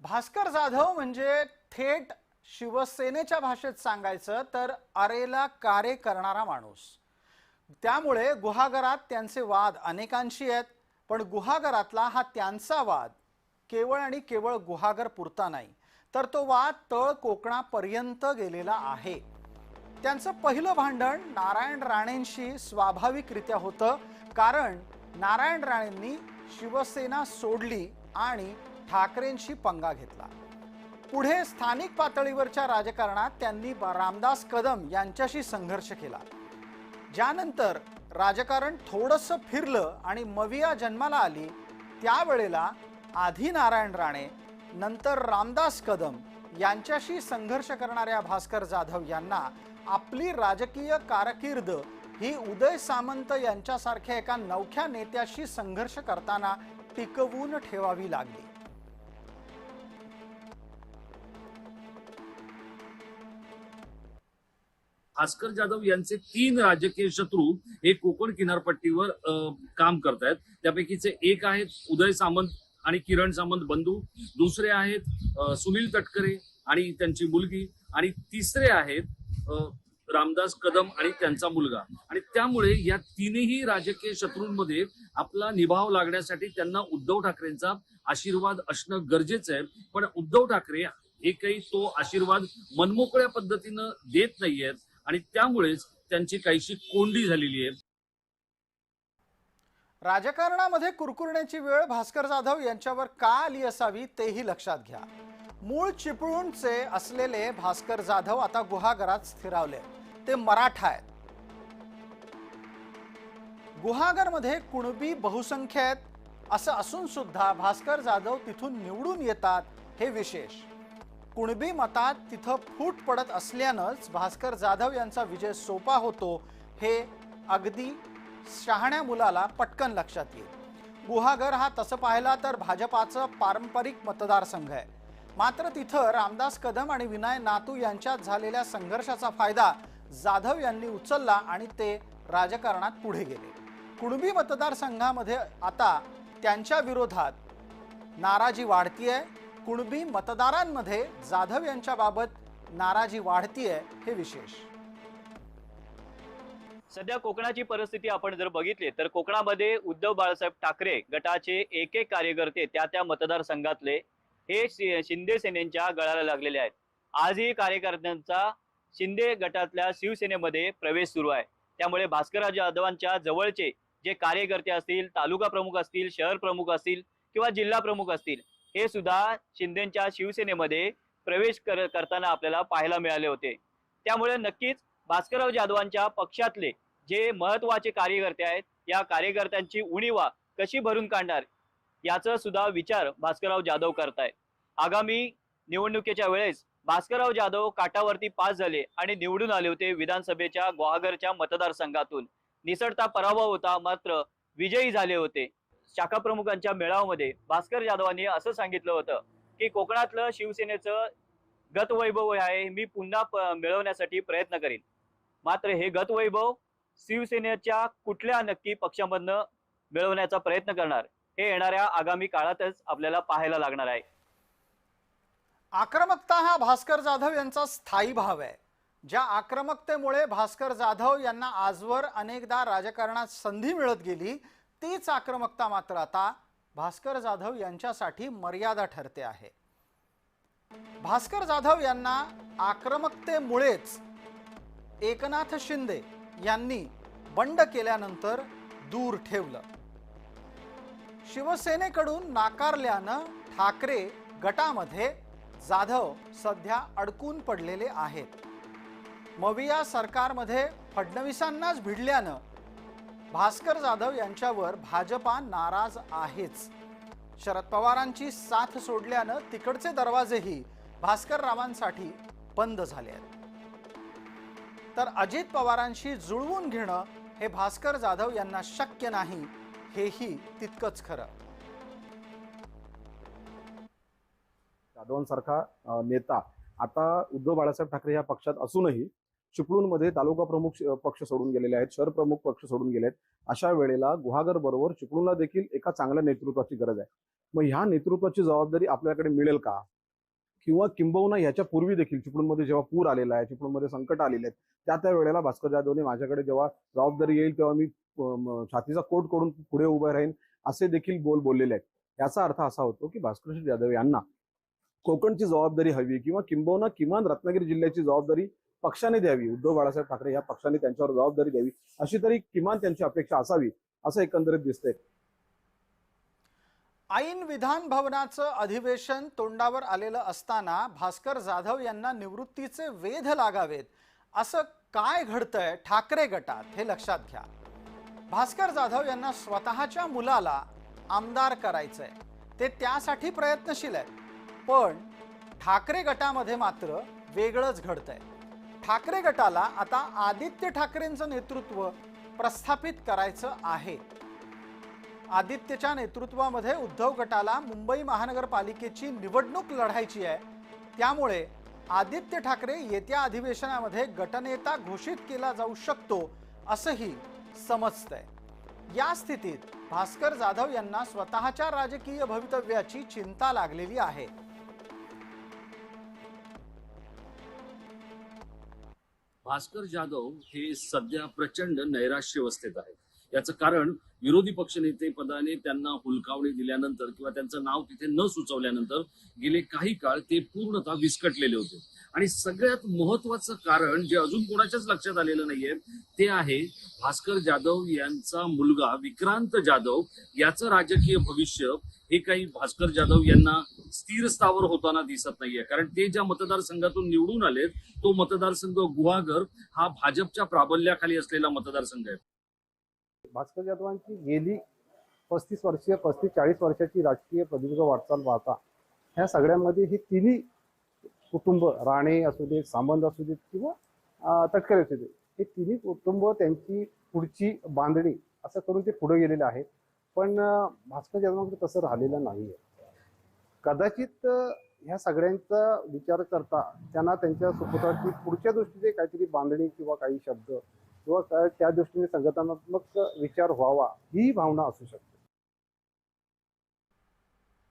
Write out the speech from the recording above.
भास्कर जाधव म्हणजे थेट शिवसेनेच्या भाषेत सांगायचं तर अरेला कारे करणारा माणूस. त्यामुळे गुहागरात त्यांचे वाद अनेकांशी आहेत, पण गुहागरातला हा त्यांचा वाद केवळ आणि केवळ गुहागर पुरता नाही, तर तो वाद तळ कोकणापर्यंत गेलेला आहे. त्यांचं पहिलं भांडण नारायण राणेंशी स्वाभाविकरित्या होतं, कारण नारायण राणेंनी शिवसेना सोडली आणि ठाकरेंशी पंगा घेतला. पुढे स्थानिक पातळीवरच्या राजकारणात त्यांनी रामदास कदम यांच्याशी संघर्ष केला. ज्यानंतर राजकारण थोडंसं फिरलं आणि मविया जन्माला आली, त्यावेळेला आधी नारायण राणे नंतर रामदास कदम यांच्याशी संघर्ष करणाऱ्या भास्कर जाधव यांना आपली राजकीय कारकीर्द ही उदय सामंत यांच्यासारख्या एका नवख्या नेत्याशी संघर्ष करताना टिकवून ठेवावी लागली. भास्कर जाधव यांचे 3 राजकीय शत्रू हे कोकण किनारपट्टीवर काम करतायत. त्यापैकीचे एक आहेत उदय सामंत आणि किरण सामंत बंधू, दुसरे आहेत सुनील तटकरे आणि त्यांची मुलगी, आणि तिसरे आहेत रामदास कदम आणि त्यांचा मुलगा. आणि त्यामुळे या तीनही राजकीय शत्रूंमध्ये आपला निभाव लागण्यासाठी त्यांना उद्धव ठाकरेंचा आशीर्वाद असणं गरजेचं आहे. पण उद्धव ठाकरे हे काही तो आशीर्वाद मनमोकळ्या पद्धतीनं देत नाहीयेत आणि त्यामुळेच त्यांची काहीशी कोंडी झालेली आहे. राजकारणामध्ये कुरकुरण्याची वेळ भास्कर जाधव यांच्यावर का आली असावी तेही लक्षात घ्या. मूळ चिपळूणचे असलेले भास्कर जाधव आता गुहागरात स्थिरावले. ते मराठा आहेत. गुहागरमध्ये कुणबी बहुसंख्य आहेत असं असून सुद्धा भास्कर जाधव तिथून निवडून येतात, हे विशेष. कुणबी मतात तिथं फूट पडत असल्यानंच भास्कर जाधव यांचा विजय सोपा होतो, हे अगदी शहाण्या मुलाला पटकन लक्षात येईल. गुहागर हा तसं पाहिला तर भाजपाचं पारंपरिक मतदारसंघ आहे. मात्र तिथं रामदास कदम आणि विनय नातू यांच्यात झालेल्या संघर्षाचा फायदा जाधव यांनी उचलला आणि ते राजकारणात पुढे गेले. कुणबी मतदारसंघामध्ये आता त्यांच्या विरोधात नाराजी वाढतीये. कुणबी मतदारांमध्ये जाधव यांच्याबाबत नाराजी वाढतीये, हे विशेष. सध्या कोकणाची परिस्थिती आपण जर बघितली तर कोकणामध्ये उद्धव बाळासाहेब ठाकरे गटाचे एक एक कार्यकर्ते त्या मतदारसंघातले हे शिंदे सेनेच्या गळाला लागलेले आहेत. आजही कार्यकर्त्यांचा शिंदे गटातल्या शिवसेनेमध्ये प्रवेश सुरू आहे. त्यामुळे भास्कर जाधवांच्या जवळचे जे कार्यकर्ते असतील, तालुका प्रमुख असतील, शहर प्रमुख असतील किंवा जिल्हा प्रमुख असतील, हे सुद्धा शिंदेच्या शिवसेनेमध्ये प्रवेश करताना आपल्याला पाहायला मिळाले होते. त्यामुळे नक्कीच भास्करराव जाधवांच्या पक्षातले जे महत्वाचे कार्यकर्ते आहेत, या कार्यकर्त्यांची उणीवा कशी भरून काढणार याचा सुद्धा विचार भास्करराव जाधव करतायत. आगामी निवडणुकीच्या वेळेस भास्करराव जाधव काटावरती पास झाले आणि निवडून आले होते विधानसभेच्या गुहागरच्या मतदारसंघातून. निसटता पराभव होता, मात्र विजयी झाले होते. शाखा प्रमुखांच्या मेळाव्यामध्ये भास्कर जाधवांनी असं सांगितलं होतं की कोकणातलं शिवसेनेचं गतवैभव आहे मी पुन्हा मिळवण्यासाठी प्रयत्न करीन. मात्र हे गतवैभव शिवसेनेच्या कुठल्या नक्की पक्षामधनं मिळवण्याचा प्रयत्न करणार हे येणाऱ्या आगामी काळातच आपल्याला पाहायला लागणार आहे. आक्रमकता हा भास्कर जाधव यांचा स्थायी भाव आहे. ज्या आक्रमकतेमुळे भास्कर जाधव यांना आजवर अनेकदा राजकारणात संधी मिळत गेली, तीच आक्रमकता मात्र आता भास्कर जाधव यांच्यासाठी मर्यादा ठरते आहे. भास्कर जाधव यांना आक्रमकतेमुळेच एकनाथ शिंदे यांनी बंड केल्यानंतर दूर ठेवलं. शिवसेनेकडून नाकारल्यानं ठाकरे गटामध्ये जाधव सध्या अडकून पडलेले आहेत. मविया सरकारमध्ये फडणवीसांनाच भिडल्यानं भास्कर जाधव यांच्यावर भाजपा नाराज आहेच. शरद पवारांची साथ सोडल्यानं तिकडचे दरवाजेही भास्कर रावांसाठी बंद झाले आहेत. तर अजित पवारांशी जुळवून घेणं हे भास्कर जाधव यांना शक्य नाही, हेही तितकंच खरं. जाधवांसारखा नेता आता उद्धव बाळासाहेब ठाकरे या पक्षात असूनही चिपळूणमध्ये तालुका प्रमुख पक्ष सोडून गेलेले आहेत, शहर प्रमुख पक्ष सोडून गेले आहेत. अशा वेळेला गुहागर बरोबर चिपळूणला देखील एका चांगल्या नेतृत्वाची गरज आहे. मग ह्या नेतृत्वाची जबाबदारी आपल्याकडे मिळेल का? किंवा किंबहुना ह्याच्या पूर्वी देखील चिपळूणमध्ये जेव्हा पूर आलेला आहे, चिपळूणमध्ये संकट आलेले आहेत, त्या वेळेला भास्कर जाधवने माझ्याकडे जेव्हा जबाबदारी येईल तेव्हा मी छातीचा कोट करून पुढे उभं राहीन असे देखील बोललेले आहेत. याचा अर्थ असा होतो की भास्कर जाधव यांना कोकणची जबाबदारी हवी किंवा किंबहुना किमान रत्नागिरी जिल्ह्याची जबाबदारी पक्षाने द्यावी, उद्धव बाळासाहेब ठाकरे या पक्षाने त्यांच्यावर जबाबदारी द्यावी अशी तरी किमान त्यांची अपेक्षा असावी असं एकंदरीत दिसतंय. ऐन विधान भवनाचं अधिवेशन तोंडावर आलेलं असताना भास्कर जाधव यांना निवृत्तीचे वेध लागावेत असं काय घडतंय ठाकरे गटात हे लक्षात घ्या. भास्कर जाधव यांना स्वतःच्या मुलाला आमदार करायचंय, ते त्यासाठी प्रयत्नशील आहेत. पण ठाकरे गटामध्ये मात्र वेगळंच घडतंय. ठाकरे गटाला आता आदित्य ठाकरेंचं नेतृत्व प्रस्थापित करायचं आहे. आदित्यच्या नेतृत्वामध्ये उद्धव गटाला मुंबई महानगरपालिकेची निवडणूक लढायची आहे. त्यामुळे आदित्य ठाकरे येत्या अधिवेशनामध्ये गटनेता घोषित केला जाऊ शकतो असंही समजतंय. या स्थितीत भास्कर जाधव यांना स्वतःच्या राजकीय भवितव्याची चिंता लागलेली आहे. भास्कर जाधव हे सध्या प्रचंड नैराश्यावस्थेत आहेत. याचं कारण विरोधी पक्षनेते पदाने त्यांना हुलकावणी दिल्यानंतर किंवा त्यांचं नाव तिथे न सुचवल्यानंतर गेले काही काळ ते पूर्णतः विस्कटलेले होते. आणि सगळ्यात महत्वाचं कारण जे अजून कोणाच्याच लक्षात आलेलं नाहीये ते आहे भास्कर जाधव यांचा मुलगा विक्रांत जाधव याचं राजकीय भविष्य हे काही भास्कर जाधव यांना स्थिर स्थावर होताना दिसत नाहीये. कारण ते ज्या मतदारसंघातून निवडून आलेत तो मतदारसंघ गुहागर हा भाजपच्या प्राबल्याखाली असलेला मतदारसंघ आहे. भास्कर जाधवांची गेली 35-40 वर्षाची राजकीय प्रदीर्घ वाटचाल पाहता ह्या सगळ्यांमध्ये ही तिन्ही कुटुंब, राणे असू देत, सामंत असू देत किंवा तटकरे असू देत, हे तिन्ही कुटुंब त्यांची पुढची बांधणी असं करून ते पुढे गेलेले आहेत. पण भास्कर जाधवांकडे तसं राहिलेलं नाहीये. कदाचित ह्या सगळ्यांचा विचार करता त्यांना त्यांच्या सुपुत्राची पुढच्या दृष्टीने काहीतरी बांधणी किंवा काही शब्द किंवा त्या दृष्टीने संघटनात्मक विचार व्हावा ही भावना असू शकते.